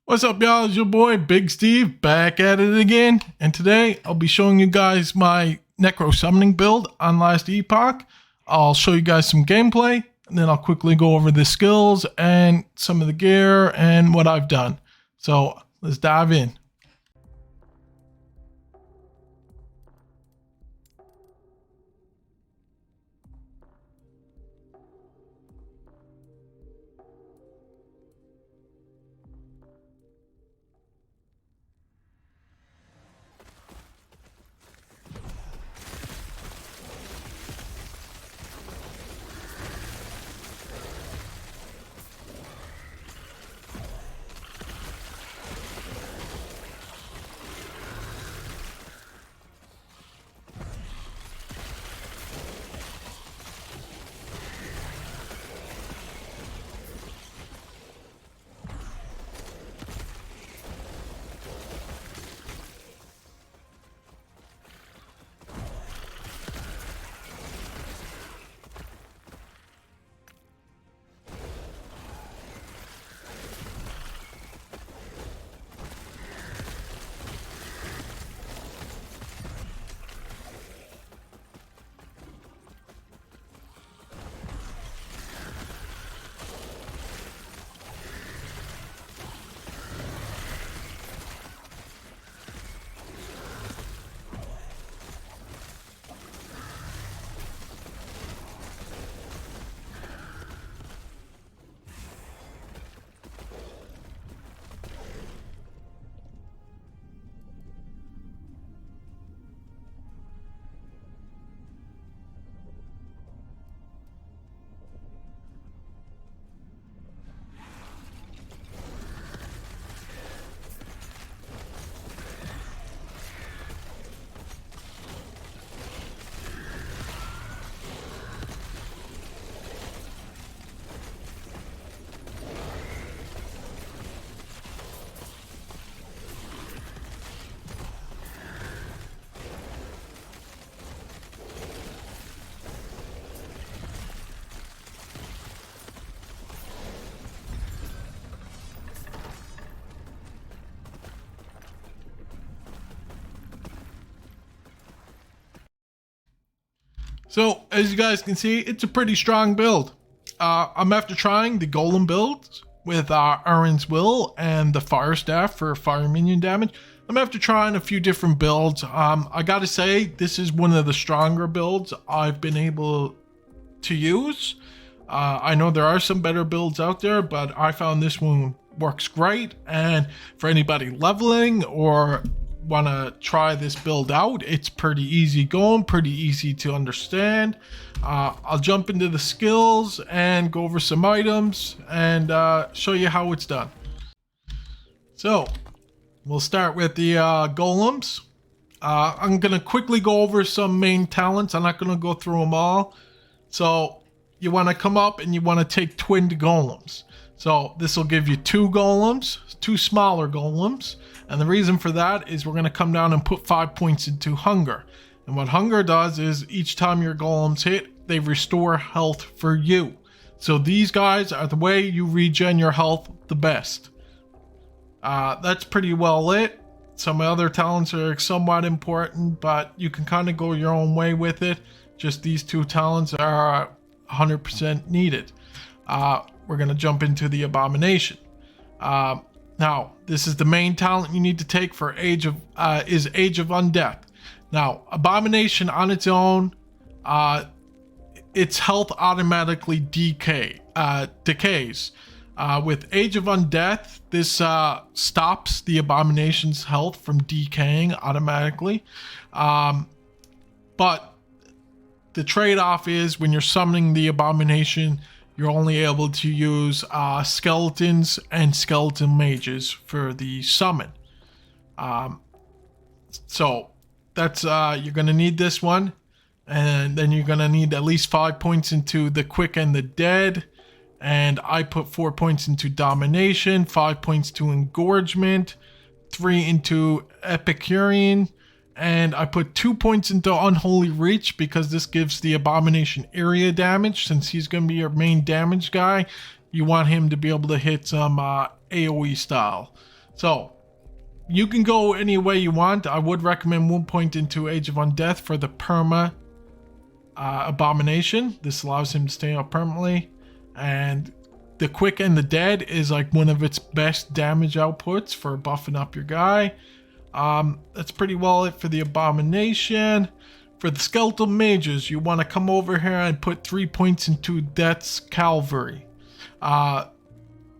What's up, y'all? It's your boy Big Steve back at it again, and today I'll be showing you guys my Necro summoning build on last Epoch. I'll show you guys some gameplay, and then I'll quickly go over the skills and some of the gear and what I've done. So let's dive in. So, as you guys can see, it's a pretty strong build. I'm after trying the Golem build with Aaron's Will and the Fire Staff for fire minion damage. I'm after trying a few different builds. I gotta say, this is one of the stronger builds I've been able to use. I know there are some better builds out there, but I found this one works great. And for anybody leveling or want to try this build out, it's pretty easy going, pretty easy to understand. I'll jump into the skills and go over some items and show you how it's done. So we'll start with the golems. I'm gonna quickly go over some main talents. I'm not gonna go through them all. So you want to come up and you want to take twinned golems. So this will give you two golems, two smaller golems. And the reason for that is we're going to come down and put 5 points into hunger. And what hunger does is each time your golems hit, they restore health for you. So these guys are the way you regen your health the best. That's pretty well lit. Some other talents are somewhat important, but you can kind of go your own way with it. Just these two talents are 100% needed. We're going to jump into the Abomination. Now, this is the main talent you need to take for Age of Undeath. Now, Abomination on its own, its health automatically decays. With Age of Undeath, this stops the Abomination's health from decaying automatically. But the trade-off is when you're summoning the Abomination, you're only able to use skeletons and skeletal mages for the summon. So that's you're gonna need this one, and then you're gonna need at least 5 points into the quick and the dead. And I put 4 points into domination, 5 points to engorgement, 3 into Epicurean, and I put 2 points into Unholy Reach because this gives the Abomination area damage. Since he's going to be your main damage guy, you want him to be able to hit some AoE style. So you can go any way you want. I would recommend 1 point into Age of Undeath for the perma Abomination. This allows him to stay up permanently. And the Quick and the Dead is like one of its best damage outputs for buffing up your guy. That's pretty well it for the Abomination. For the Skeletal Mages, you want to come over here and put 3 points into Death's Cavalry.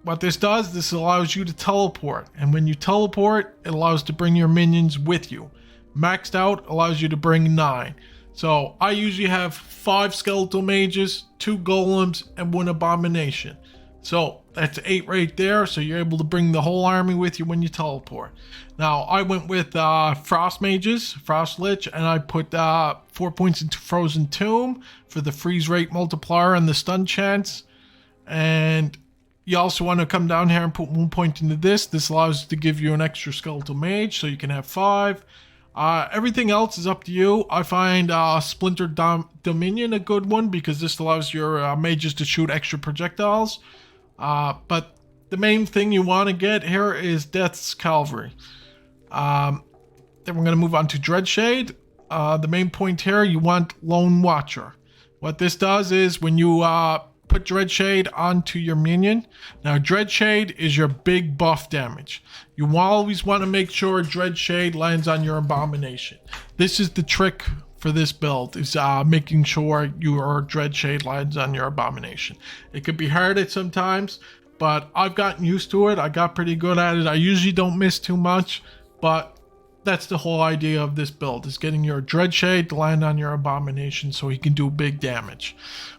What this does, this allows you to teleport. And when you teleport, it allows to bring your minions with you. Maxed out allows you to bring 9. So I usually have 5 Skeletal Mages, 2 Golems, and 1 Abomination. So that's 8 right there. So you're able to bring the whole army with you when you teleport. Now I went with Frost Mages, Frost Lich, and I put 4 points into Frozen Tomb for the freeze rate multiplier and the stun chance. And you also want to come down here and put 1 point into this. This allows to give you an extra Skeletal Mage, so you can have 5. Everything else is up to you. I find Splinter Dominion a good one because this allows your mages to shoot extra projectiles. But the main thing you want to get here is Death's Cavalry. Then we're going to move on to Dreadshade. The main point here, you want Lone Watcher. What this does is when you put Dreadshade onto your minion. Now Dreadshade is your big buff damage. You always want to make sure Dreadshade lands on your Abomination. This is the trick for this build, is making sure your Dreadshade lands on your Abomination. It could be hard at sometimes, but I've gotten used to it. I got pretty good at it. I usually don't miss too much, but that's the whole idea of this build, is getting your Dreadshade to land on your Abomination so he can do big damage.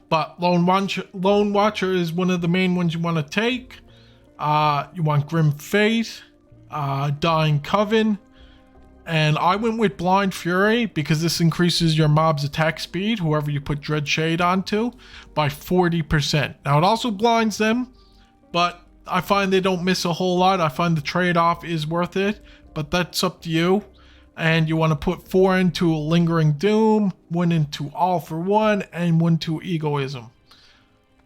But Lone Watcher is one of the main ones you want to take. You want Grim Fate, Dying Coven, and I went with Blind Fury because this increases your mob's attack speed, whoever you put Dreadshade onto, by 40%. Now it also blinds them, but I find they don't miss a whole lot. I find the trade-off is worth it, but that's up to you. And you want to put 4 into Lingering Doom, 1 into All for One, and 1 to Egoism.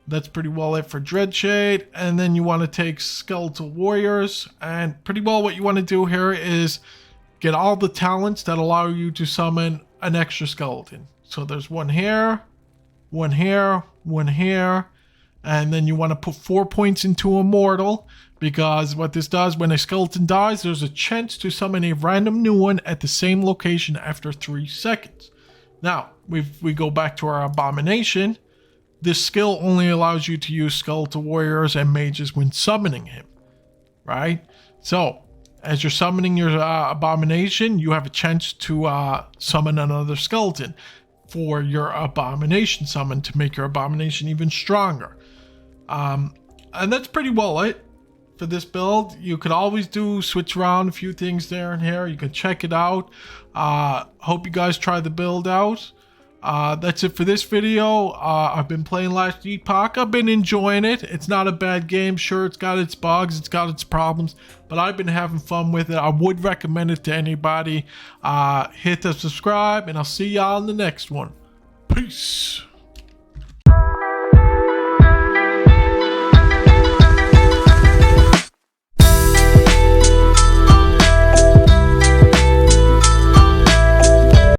That's pretty well it for Dreadshade. And then you want to take Skeletal Warriors. And pretty well what you want to do here is get all the talents that allow you to summon an extra skeleton. So there's 1 here, 1 here, 1 here. And then you want to put 4 points into Immortal, because what this does, when a skeleton dies, there's a chance to summon a random new one at the same location after 3 seconds. Now, we go back to our Abomination. This skill only allows you to use Skeletal Warriors and Mages when summoning him, right? So, as you're summoning your Abomination, you have a chance to summon another skeleton for your Abomination summon to make your Abomination even stronger. And that's pretty well it for this build. You could always switch around a few things there and here. You can check it out. Hope you guys try the build out. That's it for this video. I've been playing last Epoch. I've been enjoying it. It's not a bad game. Sure, it's got its bugs, it's got its problems, but I've been having fun with it. I would recommend it to anybody. Hit the subscribe, and I'll see y'all in the next one. Peace.